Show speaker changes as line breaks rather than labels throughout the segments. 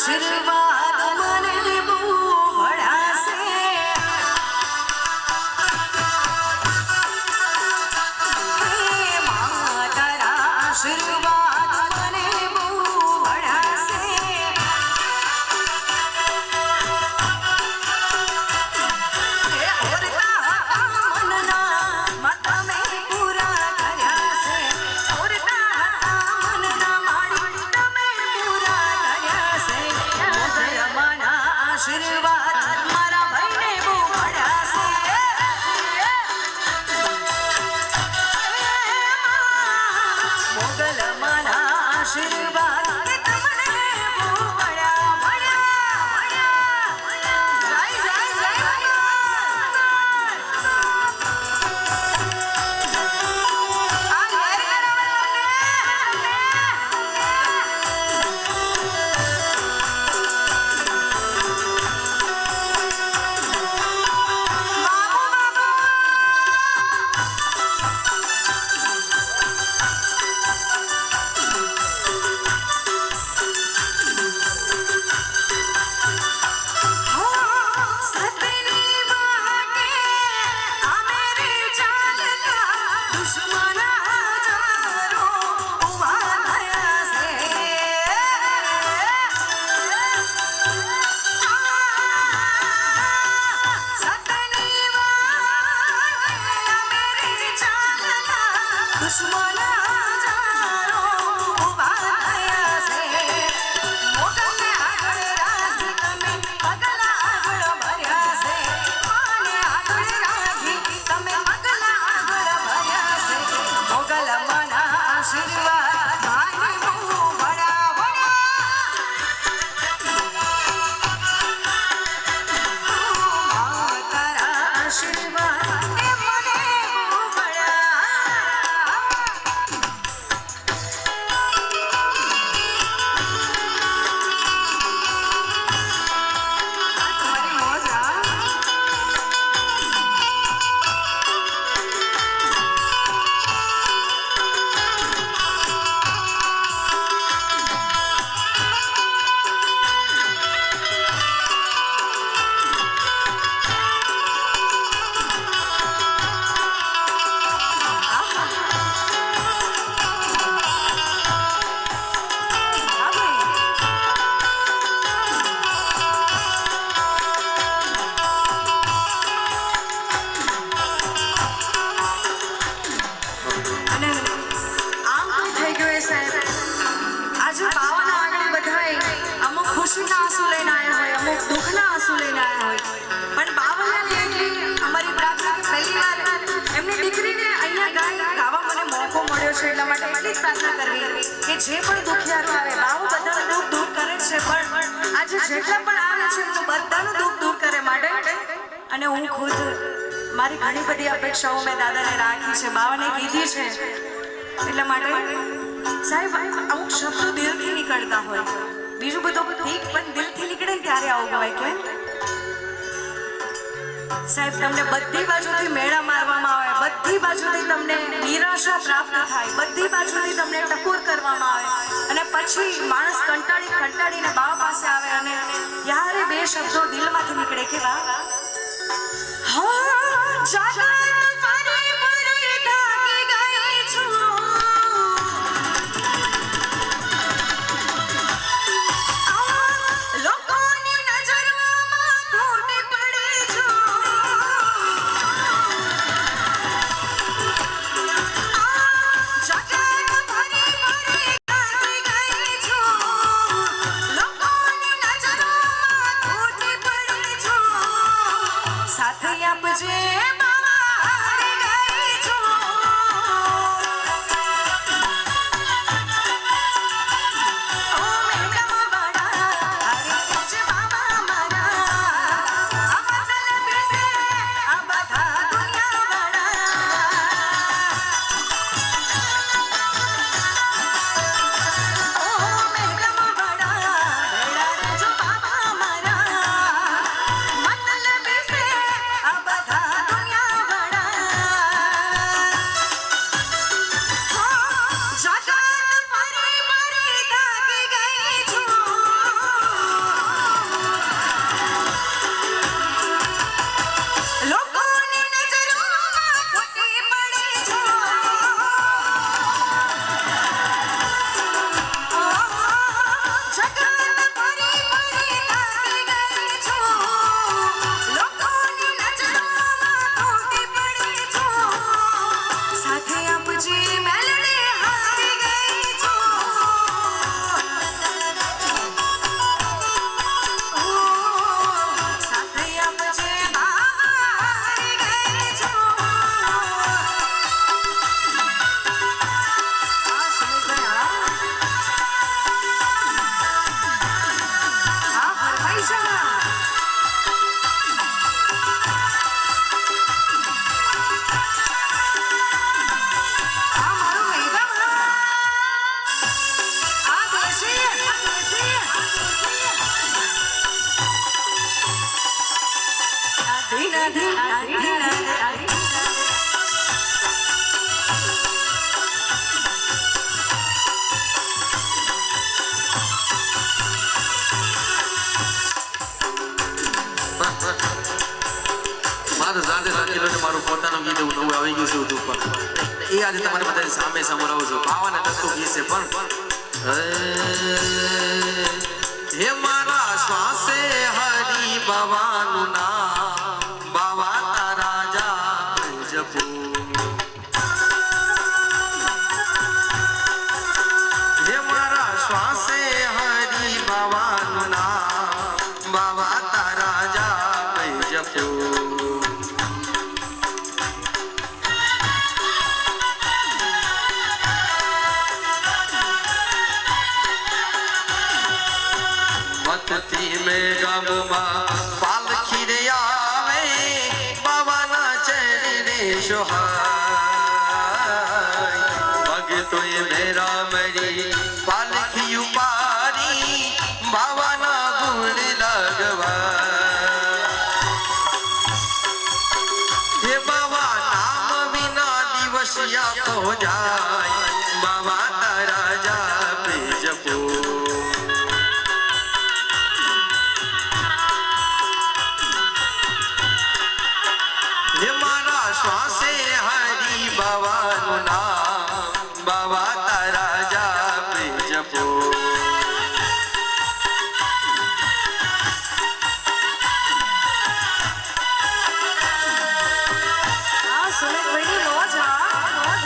આશીર્વાદ મને બહુ વળાશે તારા આશીર્વાદ મને બહુ વળાશે મનના તમે પૂરા કર્યા છે આશીર્વાદ મારા ભાઈને બહુ મળ્યા છે મોગલ મારા આશીર્વાદ તમને બહુ મળ્યા ખુશીના આંસુ લઈને આવ્યા હોય અમુક દુઃખના આંસુ લઈને આવ્યા હોય પણ બાવળિયાની એટલી અમારી પ્રાર્થના કે પહેલી વાર એમની દીકરીને અહીંયા ગાવા મને મોકો મળ્યો છે એટલા માટે એટલી પ્રાર્થના કરવી કે જે પણ દુખિયારો આવે બાવો બધાનું દુઃખ દૂર કરે છે પણ આજે જેટલા પણ આવે છે એમનું બધાનું દુઃખ દૂર કરે માટે અને હું ખુદ મારી ઘણી બધી અપેક્ષાઓ મેં દાદાને રાખી છે બાવાને કીધી છે એટલા માટે સાહેબ અમુક શબ્દો દિલથી નીકળતા હોય બીજું બધું ઠીક પણ દિલથી નીકળે ને ત્યારે આવું કહેવાય કે સાહેબ તમને બધી બાજુથી મેળા મારવામાં આવે બધી બાજુથી તમને નિરાશા પ્રાપ્ત થાય બધી બાજુથી તમને ટકોર કરવામાં આવે અને પછી માણસ કંટાળીને બાવા પાસે આવે અને યારે બે શબ્દો દિલમાંથી નીકળે કે હા દુનિયા ધીના ધીના ધીના ધીના
મારું જાતે રાખેલો ને મારું પોતાનું ગીત નવું આવી ગયું છે ઉધું પણ એ આજે તમારી બધા સામે સંભળાવું છું ભાવાને લગતું ગીત છે પણ હે મારા શ્વાસે હરી બાવાનું નામ બાવા તારા જા જપો હે મારા શ્વાસે હરી બાવાનું નામ બાવા તારા જા જપો में गममा पालखी रे आवे बाबाना चरणे सोहाय भगतोय मेरा मरी पालखी उपारी बाबाना गुण लगवा हे बाबा नाम विना दिवस यातो જાય બાબા તારા જાપે જપો શ્વાસે હરી બાવાનું નામ બાવા તારા જાપે જપો
આ સુરેશભાઈની મોજ મોજ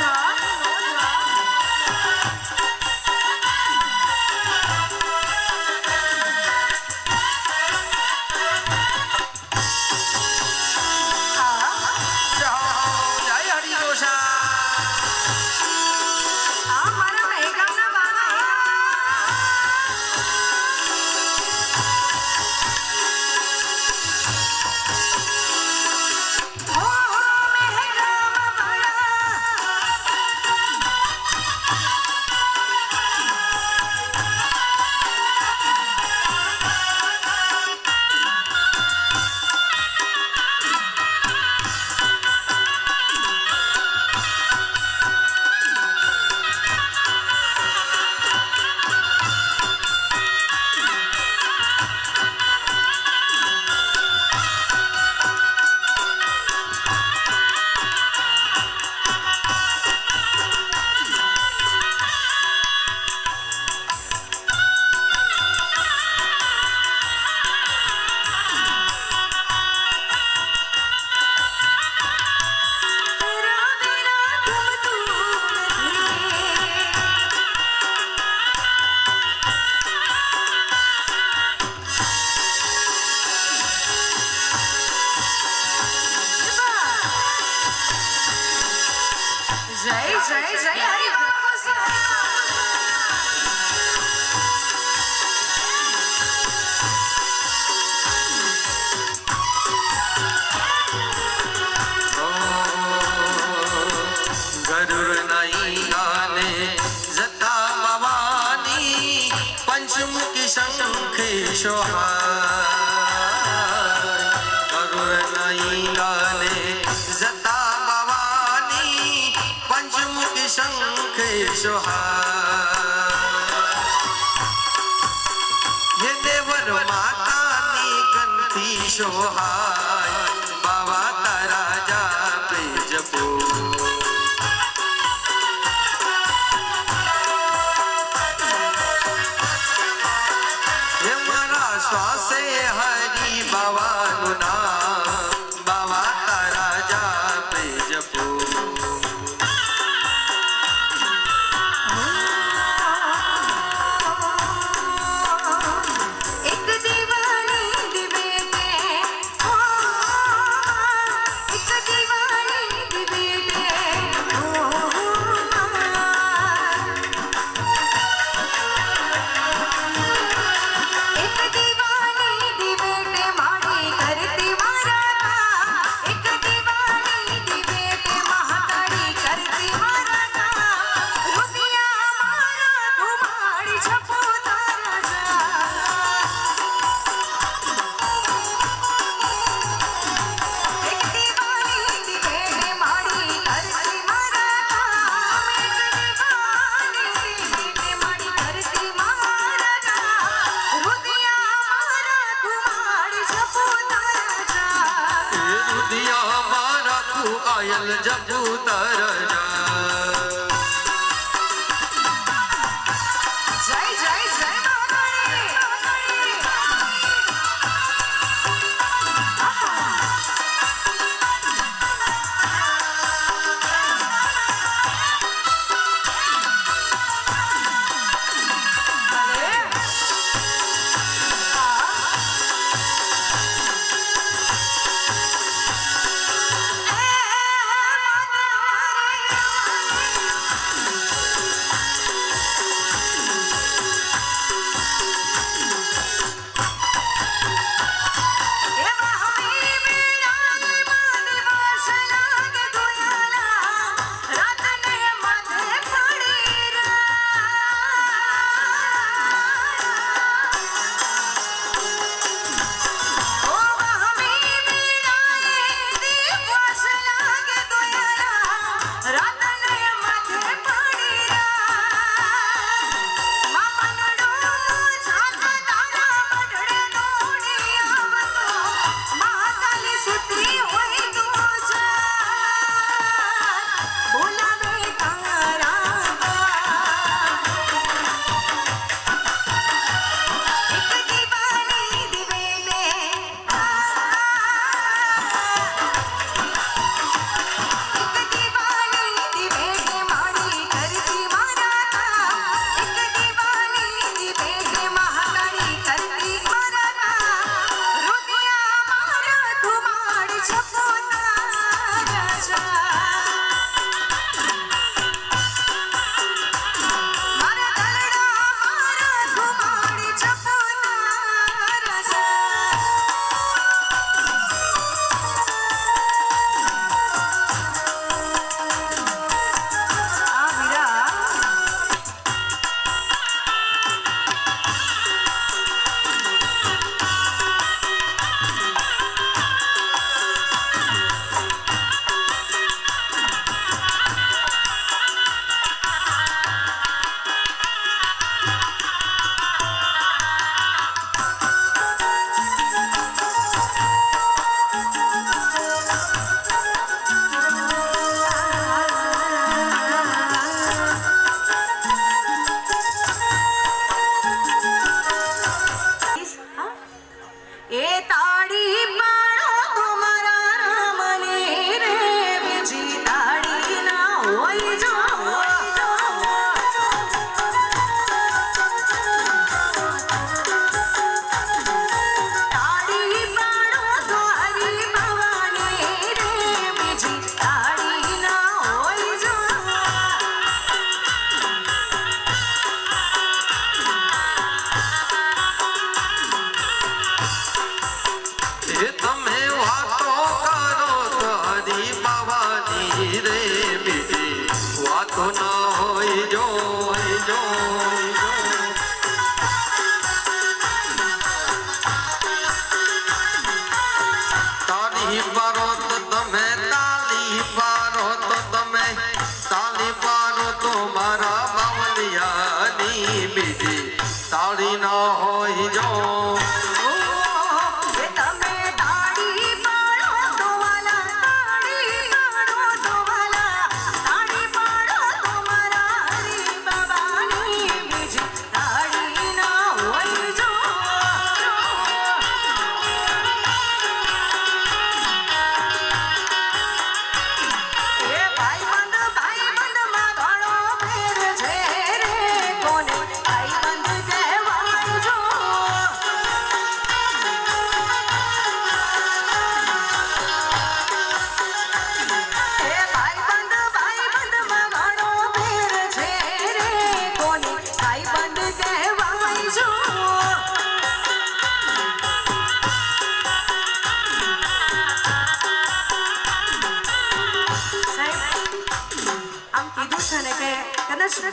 જય જય જય હરી બાબા ગોસાઈ
ગરુર નહીં ગાને જતા ભવાની પંચમુખી શંખે સોહાય ગરુર નહીં ગાને જતા ભવાની પંચમુખી શંખે સોહાય હે દેવર માતાની કંઠી સોહાય બાવા તારા જાપે જપો શ્વાસે હરી બાવાનું નામ બાવા તારા જાપે જપો
એક દીવાની દિવે તે
રુદિયા મારા કુ આયલ જબૂતર
જય જય જય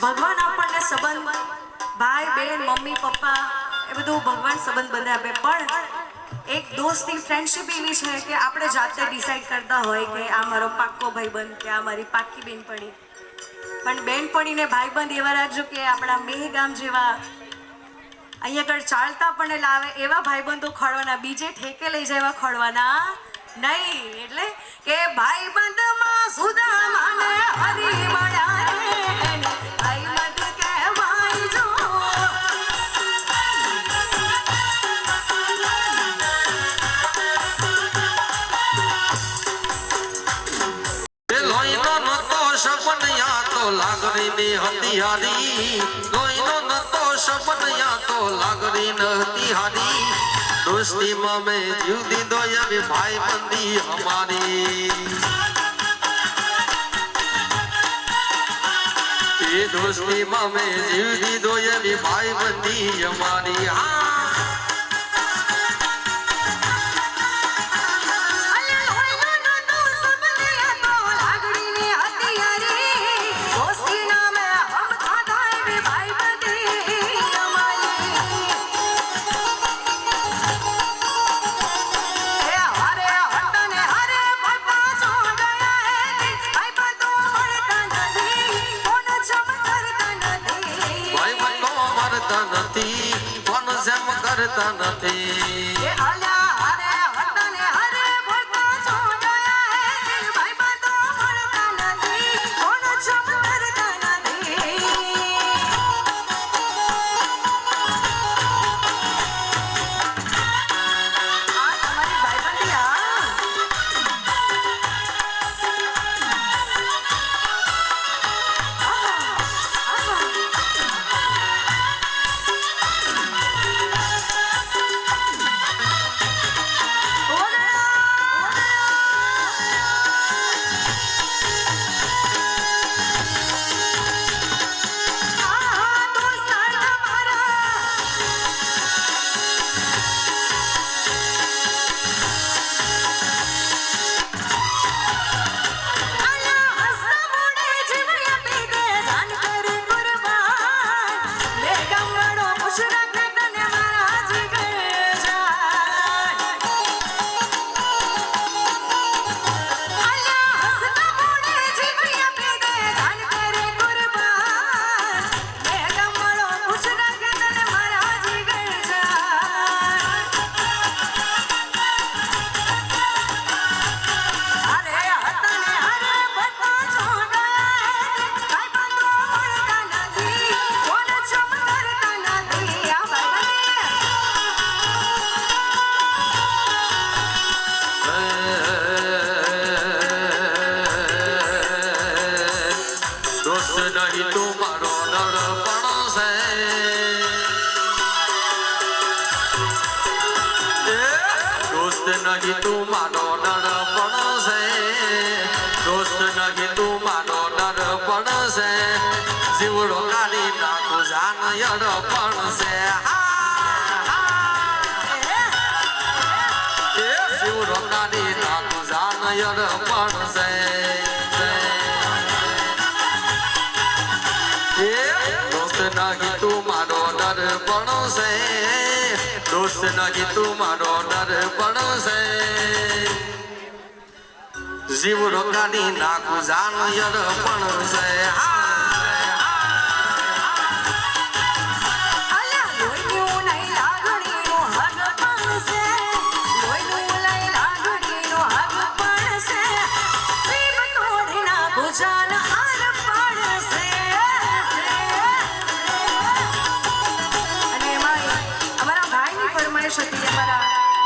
ભગવાન આપણને સંબંધ ભાઈ બહેન મમ્મી પપ્પા એ બધું ભગવાન સંબંધ બંને આપે, પણ એક દોસ્તી ફ્રેન્ડશિપ એવી છે કે આપણે જાતે ડિસાઈડ કરતા હોય કે આ મારો પાક્કો ભાઈબંધ કે આ મારી પાક્કી બેનપણી. પણ બેનપણીને ભાઈબંધ એવા રાખજો કે આપણા મેહગામ જેવા અહીંયા આગળ ચાલતા આપણને લાવે એવા ભાઈબંધો ખોળવાના, બીજે ઠેકે લઈ જાય એવા ખોળવાના નહીં એટલે કે ભાઈ બંધમાં સુદામાને હરી મળ્યા રે ભાઈ બંધ કહેવાય જો
સપનયા તો લાગણી હતી હારી લોહીનો નતો સપનયા તો લાગણી હતી હારી દોસ્તીમાં મેં જીવ દીધો એવી ભાઈ બંધી અમારી એ દોસ્તીમાં મેં જીવ દીધો એવી ભાઈ બંધી અમારી કરતા નથી નહીં તું મારો નડપણ છે દોસ્ત નહીં તું મારો નડપણ છે દોસ્ત નહીં તું મારો નડપણ છે જીવડો કાઢી નાખું જાન યડપણ છે જીવડો કાઢી નાખું જાન યડપણ છે દોસ્ત નહીં તું મારો નડપણ છે દોસ્ત નહીં તું મારો નડપણ છે જીવ રોકાની નાખું જાન યડપણ છે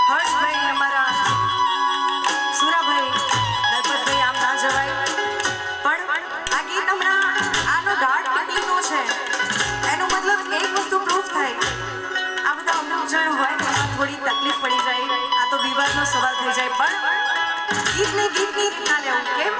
હર્ષભાઈ અમારા સુરાભાઈ દલપતભાઈ આમ ના જવાય પણ આ ગીત હમણાં આનો ગાઢ કેટલીનો છે એનો મતલબ એક વસ્તુ પ્રૂફ થાય આ બધા અમુક જણ હોય ને એમાં થોડી તકલીફ પડી જાય આ તો વિવાદનો સવાલ થઈ જાય પણ ગીતની ના લેવું કેમ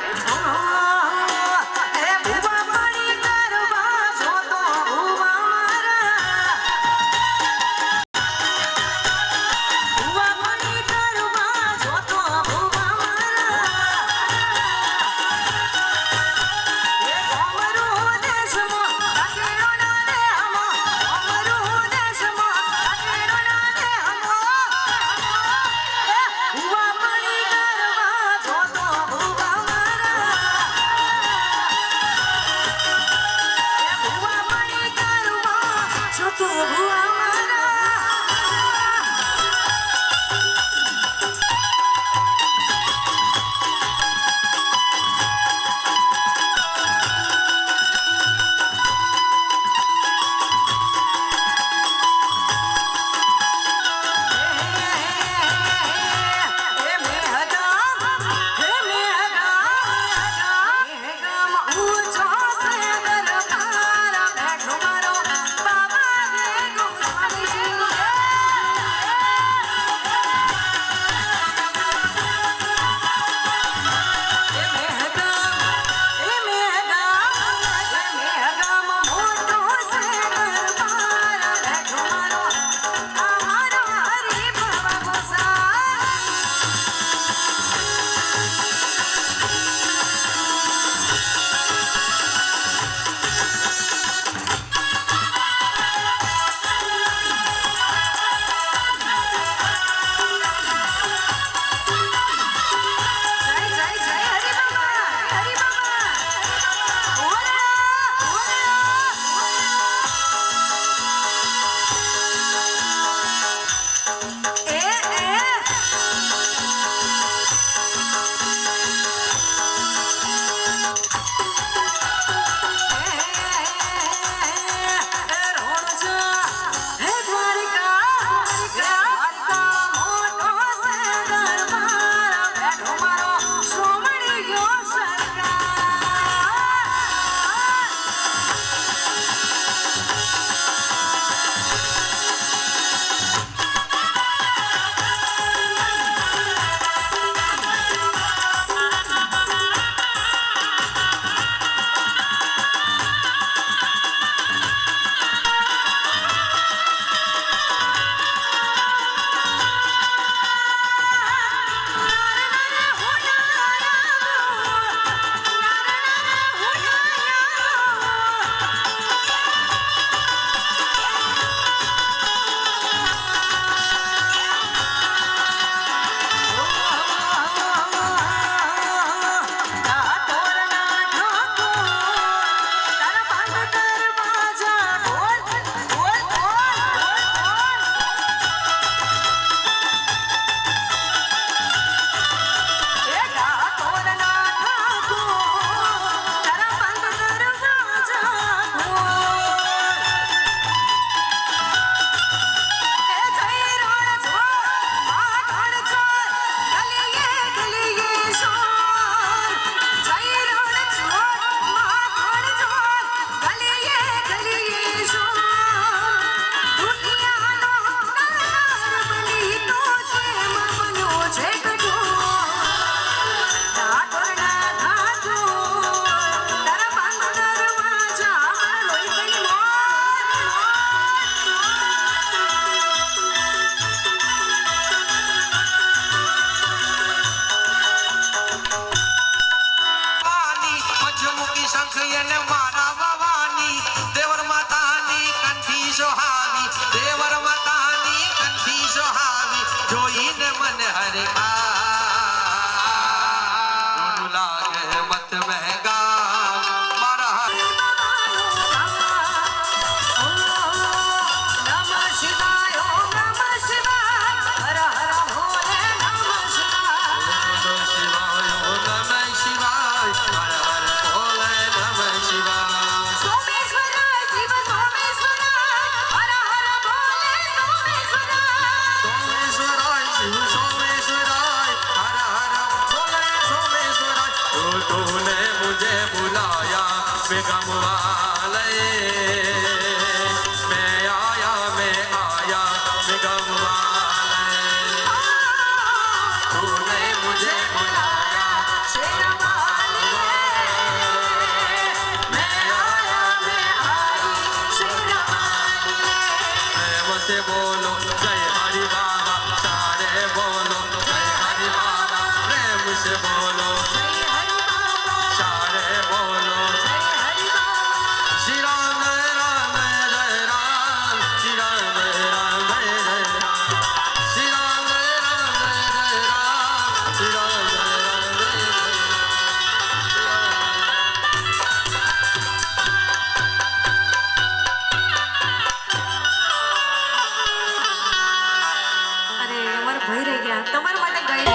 तूने मुझे बुलाया मैं गम वाले मैं आया मैं गम वाले तूने मुझे बुलाया
शेरवाली मैं आया मैं आई शेरवाली
प्रेम से बोलो जय हरि बाबा सारे बोलो जय हरि बाबा प्रेम से बोलो
जय हरि बाबा
सारे बोलो
जय हरि बाबा
श्री राम जय राम श्री राम जय राम श्री राम जय राम श्री राम जय
અરે અમારા ભાઈ રહી ગયા તમારા માટે ગાઈ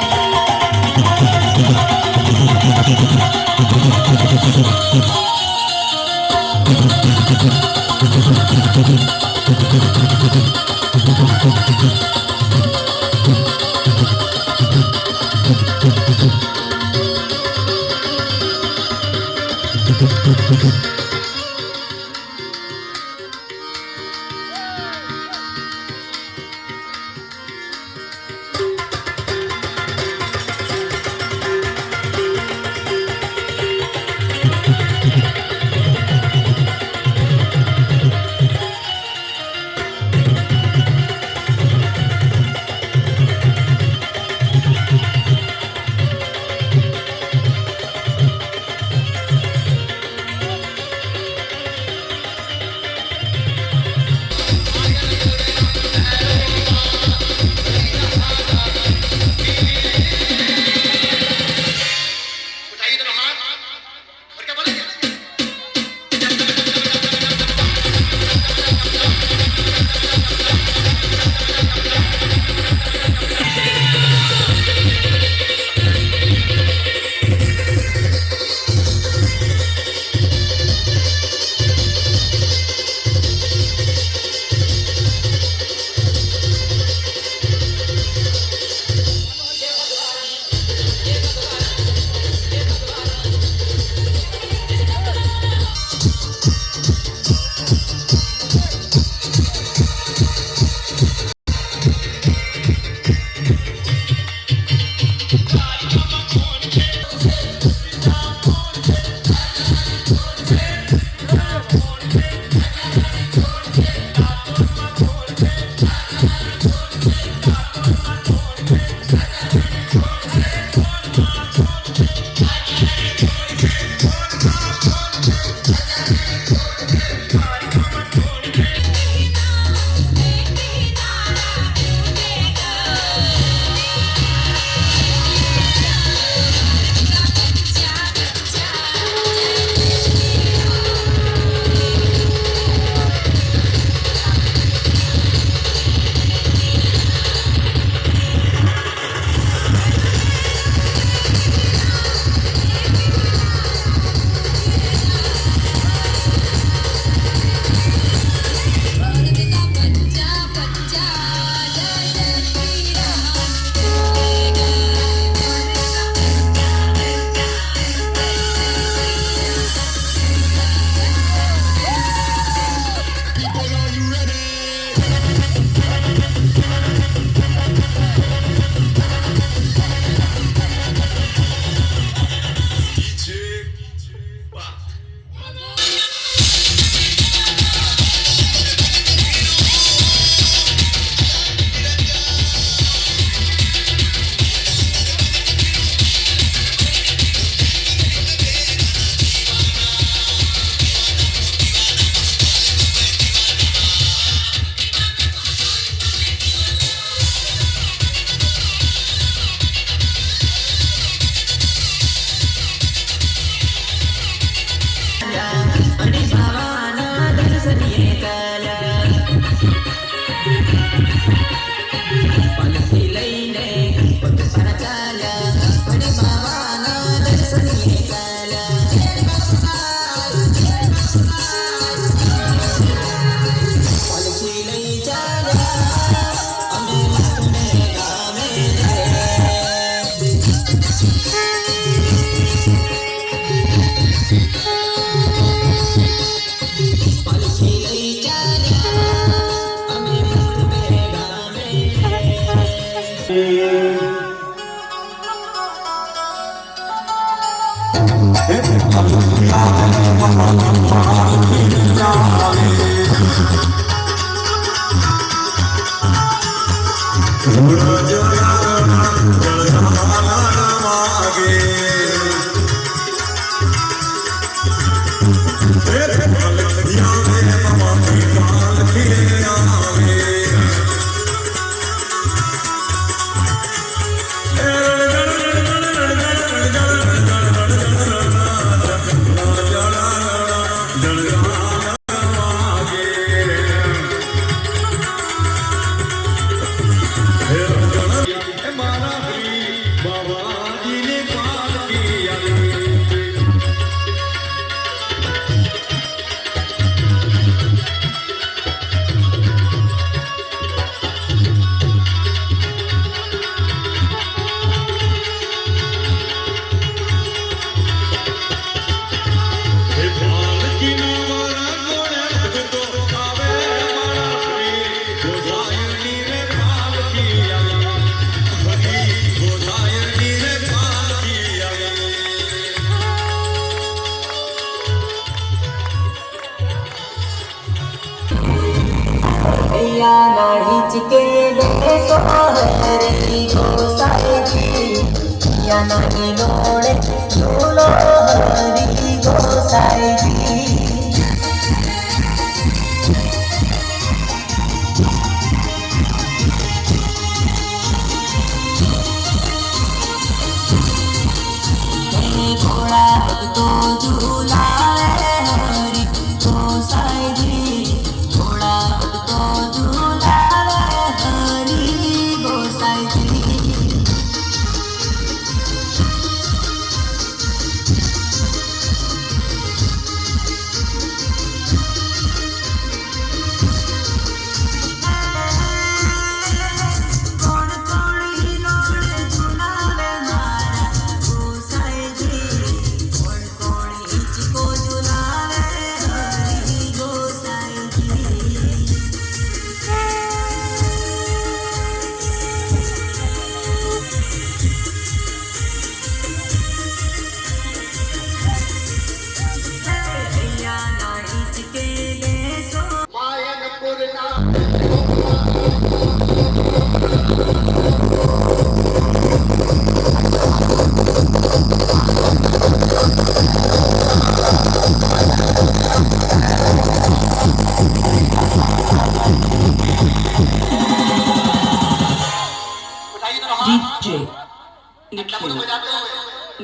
उठाइए तो हाथ और क्या बोलेंगे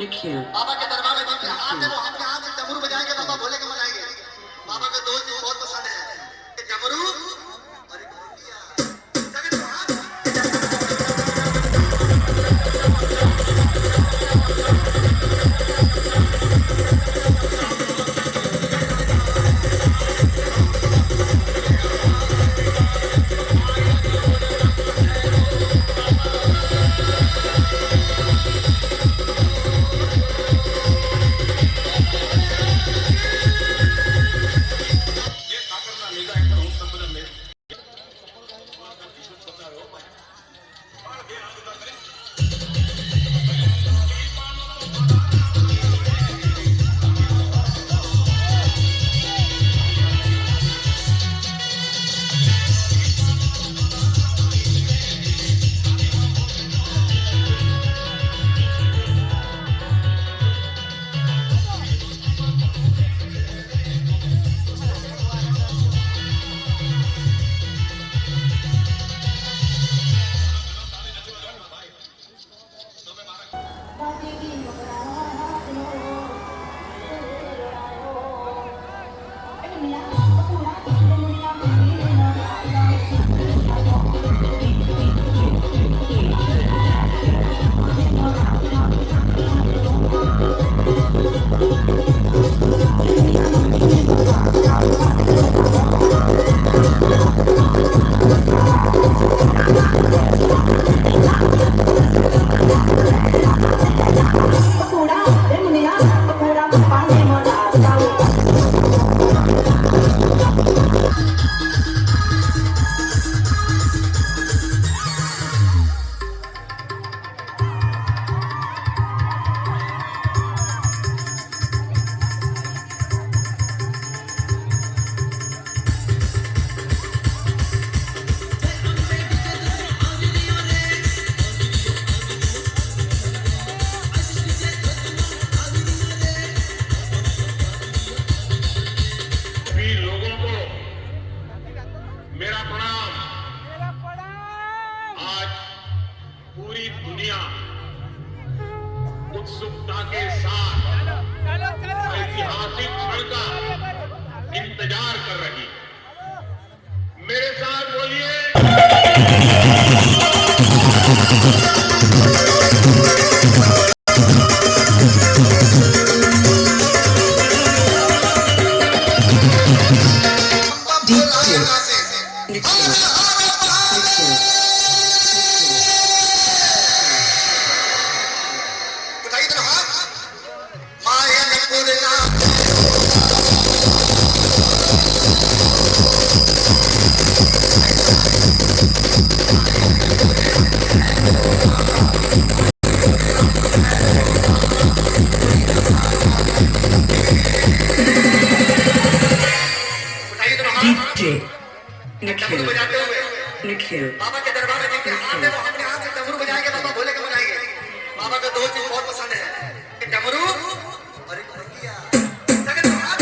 निखिल
बाबा के दरबार में जिनके हाथ है वो अपने हाथ से डमरू बजाएंगे, बाबा भोले के मनाएंगे। बाबा को दो चीज बहुत पसंद है, एक डमरू और एक भोलिया। सभी लोग हाथ
उत्सुकता के साथ ऐतिहासिक क्षण का इंतजार कर रही है। मेरे साथ बोलिए।
उठाइए तो हाथ। माया पूर्णा उठाइए तो हाथ। डमरू बजाते हुए बाबा के दरबार में जिनके हाथ है वो अपने हाथ से डमरू बजाएंगे, बाबा भोले के बनाएंगे। बाबा को दो चीज बहुत पसंद है, एक डमरू और एक ढोलकिया। जगत में हाथ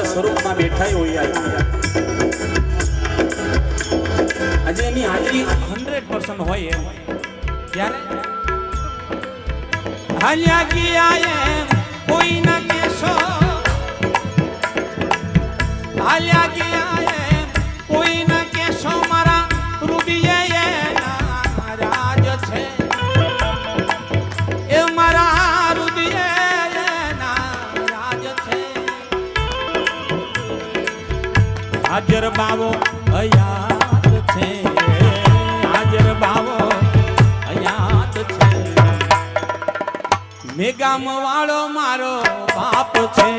સ્વરૂપમાં બેઠા હોય આજે એની હાજરી 100% હોય એમ ત્યારે
હાલ્યા ગયા એમ કોઈ ના કેશો હાલ્યા ગયા એમ કોઈ ના કેશો મારા રૂબીએ એના રાજ છે એ મારા રૂબીએ એના રાજ છે હાજર બાવો હયાત છે હાજર બાવો હયાત છે મેગામ વાળો મારો બાપ છે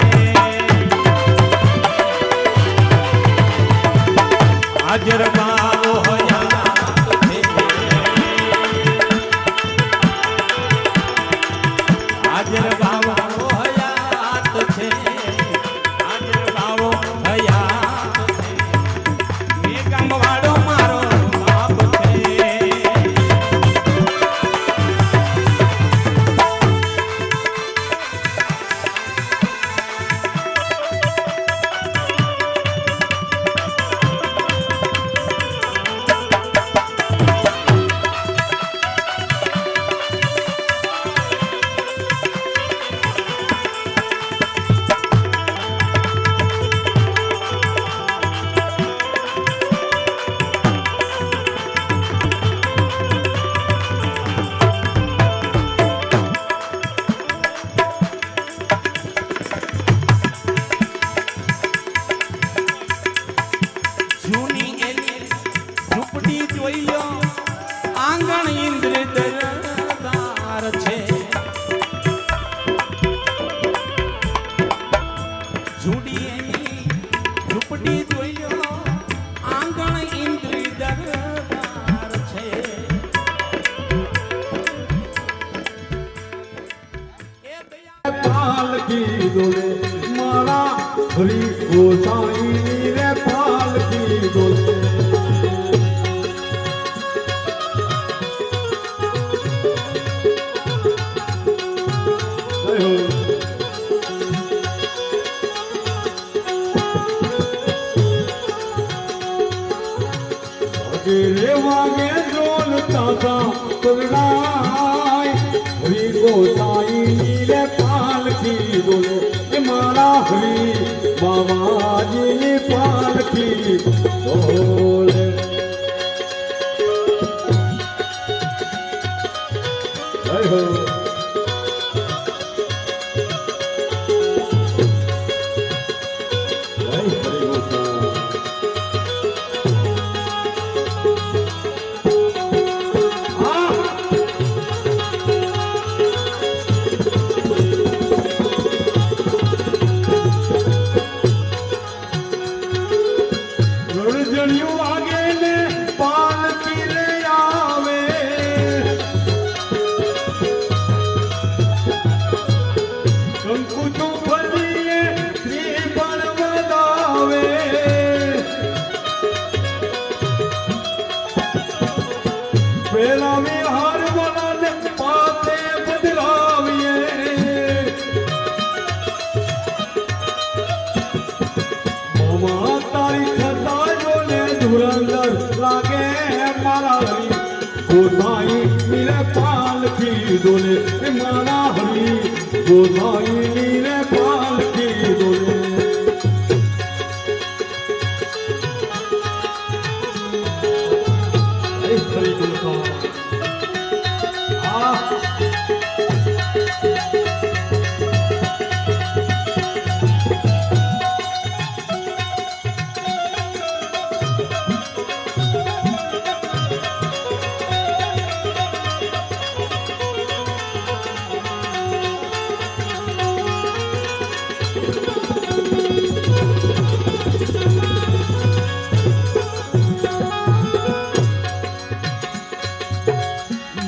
હાજર બાવો હયાત છે હાજર બાવો હયાત છે હાજર બાવો હયાત છે મેગામ વાળો મારો બાપ છે જૂની એની ઝૂંપડી જોઈયો આંગણ ઇન્દ્ર દરબાર છે જૂની એની ઝૂંપડી જોઈયો આંગણ ઇન્દ્ર દરબાર છે એ દયા
પાલકી ડોલે મારા હરી ગોસાઈ રે પાલકી ડોલે જય હો વાગે રે વાગે ઢોલ તાતા કરણાય હરી ગોસાઈ રે પાલકી ડોલે એ મારા હરી બાબાજીની પાલકી ડોલે જય હો જય હરી ગોસાઈ રણજણિયું વાગે ને પાલકી રે આવે કંકુ તો ફરીએ શ્રીફળ વધાવે પેલાવી હારવાને પાતે બદલાવીએ મામા તારી ખતા જોને ધુરંધર લાગે મારા હરી ગોસાઈ નીરે પાલકી ડોલે એ મારા હરી ગોસાઈ નીરે પાલકી ડોલે હે હરી ગોસાઈ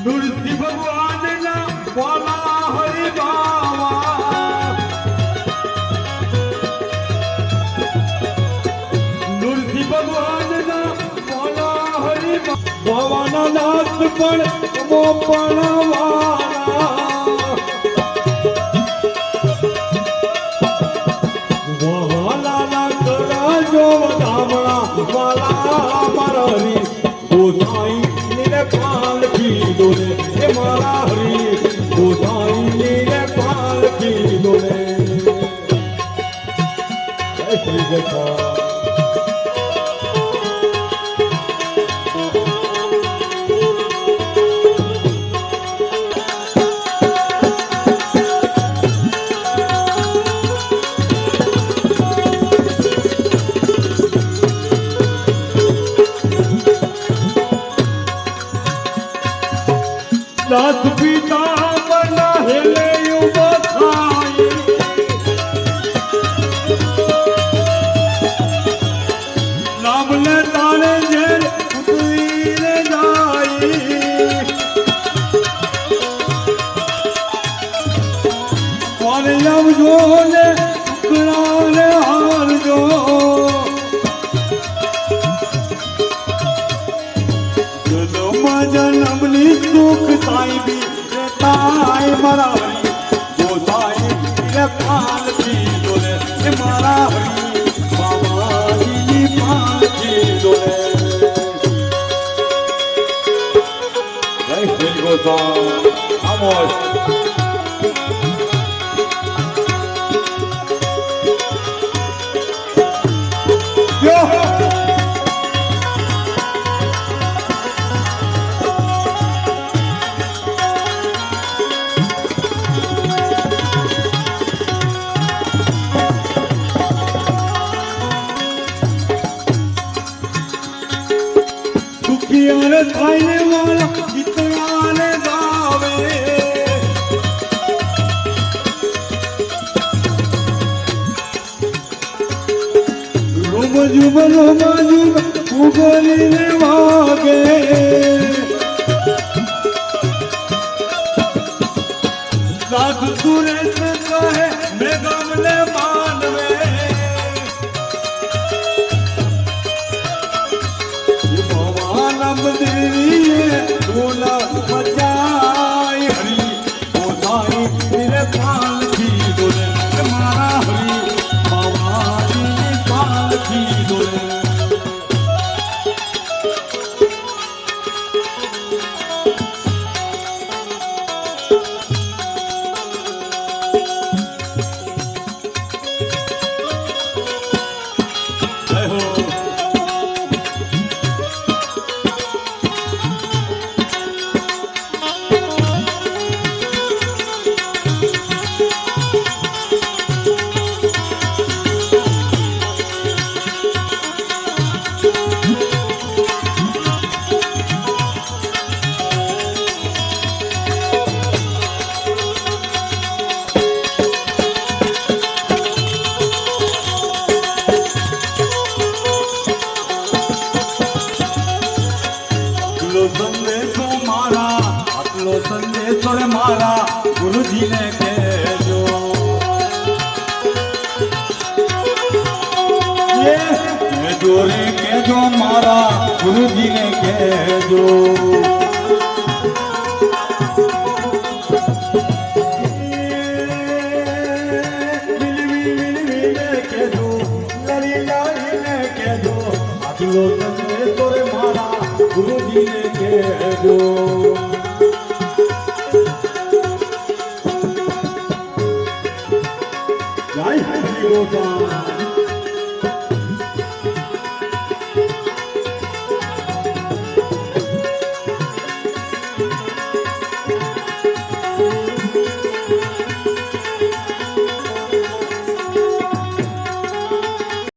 નૃસિંહ ભગવાનના વાલા હરિ બાવા નૃસિંહ ભગવાનના વાલા હરિ બાવાના નાથ પણ મોપણ વાલા વાલાના કરાજો વધામણા વાલા મારા હરી ગોસાઈ નીરે પાલકી ડોલે એ મારા હરી ગોસાઈ શ્રી ગોપાલ દાસ પિતા બના હેલે ઉભો થાય નામ લે તારે જેલ ઉતરીને જાય કોને આવજો ને કરાને હારજો જન્મની સુખ સાહેબી રે તાય મારા હરી ગોસાઈ રે પાલથી ડોલે એ મારા હરી બાબાજીની પાલથી ડોલે જય શ્રી ગોસાઈ આમોદ दुखियार खाने वाला जितने गावे रोम जुम उगली ने वागे साथ सुरेश कहे मैं गमले मानवे बोला बचाई हरी गोसाई मेरे पाल की डोले मारा हरी बाबाजी पाल की डोले जय हो संदेशो रे मारा गुरुजी ने कहो ये जोरे कहो मारा गुरुजी ने कहो संदेशो रे मारा गुरुजी ने कहो जय श्री गोपाल